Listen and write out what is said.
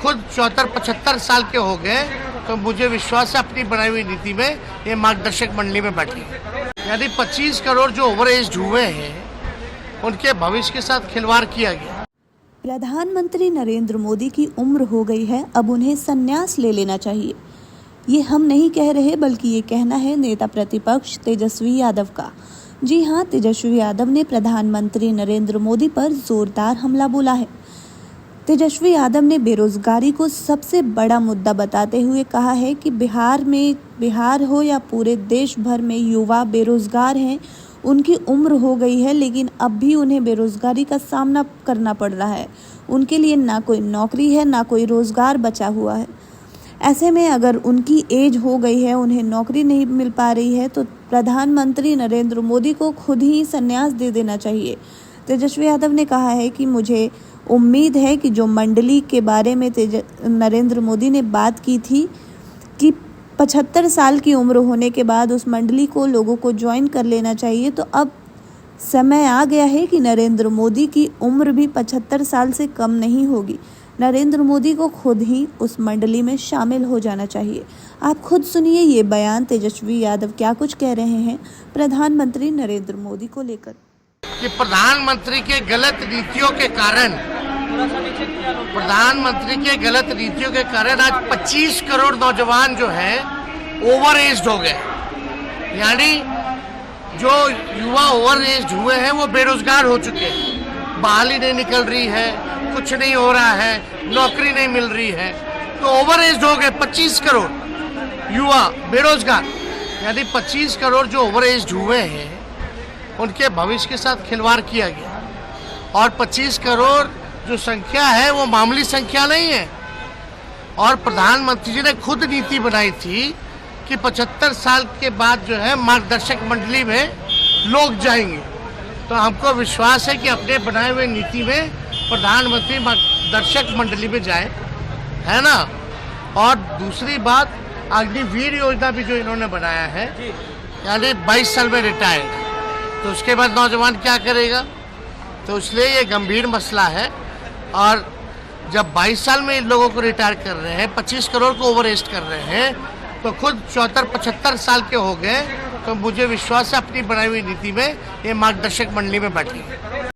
खुद 74-75 साल के हो गए, तो मुझे विश्वास है अपनी बनाई हुई नीति में ये मार्गदर्शक मंडली में बैठे। यानी 25 करोड़ जो ओवर एज हुए हैं उनके भविष्य के साथ खिलवाड़ किया गया। प्रधानमंत्री नरेंद्र मोदी की उम्र हो गई है, अब उन्हें संन्यास ले लेना चाहिए। ये हम नहीं कह रहे, बल्कि ये कहना है नेता प्रतिपक्ष तेजस्वी यादव का। जी हाँ, तेजस्वी यादव ने प्रधानमंत्री नरेंद्र मोदी पर जोरदार हमला बोला है। तेजस्वी यादव ने बेरोजगारी को सबसे बड़ा मुद्दा बताते हुए कहा है कि बिहार हो या पूरे देश भर में युवा बेरोजगार हैं। उनकी उम्र हो गई है, लेकिन अब भी उन्हें बेरोजगारी का सामना करना पड़ रहा है। उनके लिए ना कोई नौकरी है, ना कोई रोजगार बचा हुआ है। ऐसे में अगर उनकी एज हो गई है, उन्हें नौकरी नहीं मिल पा रही है, तो प्रधानमंत्री नरेंद्र मोदी को खुद ही संन्यास दे देना चाहिए। तेजस्वी यादव ने कहा है कि मुझे उम्मीद है कि जो मंडली के बारे में नरेंद्र मोदी ने बात की थी कि 75 साल की उम्र होने के बाद उस मंडली को लोगों को ज्वाइन कर लेना चाहिए, तो अब समय आ गया है कि नरेंद्र मोदी की उम्र भी 75 साल से कम नहीं होगी। नरेंद्र मोदी को खुद ही उस मंडली में शामिल हो जाना चाहिए। आप खुद सुनिए ये बयान तेजस्वी यादव क्या कुछ कह रहे हैं प्रधानमंत्री नरेंद्र मोदी को लेकर। कि प्रधानमंत्री के गलत नीतियों के कारण आज 25 करोड़ नौजवान जो है ओवर एज हो गए। यानी जो युवा ओवर एज हुए हैं वो बेरोजगार हो चुके हैं, बहाली नहीं निकल रही है, कुछ नहीं हो रहा है, नौकरी नहीं मिल रही है, तो ओवर एज हो गए 25 करोड़ युवा बेरोजगार। यानी 25 करोड़ जो ओवर एज हुए हैं उनके भविष्य के साथ खिलवाड़ किया गया। और 25 करोड़ जो संख्या है वो मामूली संख्या नहीं है। और प्रधानमंत्री जी ने खुद नीति बनाई थी कि 75 साल के बाद जो है मार्गदर्शक मंडली में लोग जाएंगे। तो हमको विश्वास है कि अपने बनाए हुए नीति में प्रधानमंत्री मार्गदर्शक मंडली में जाए, है ना। और दूसरी बात, अग्निवीर योजना भी जो इन्होंने बनाया है, यानी 22 साल में रिटायर्ड, तो उसके बाद नौजवान क्या करेगा। तो इसलिए ये गंभीर मसला है। और जब 22 साल में इन लोगों को रिटायर कर रहे हैं, 25 करोड़ को ओवर एज कर रहे हैं, तो खुद 74-75 साल के हो गए, तो मुझे विश्वास है अपनी बनाई हुई नीति में ये मार्गदर्शक मंडली में बैठे।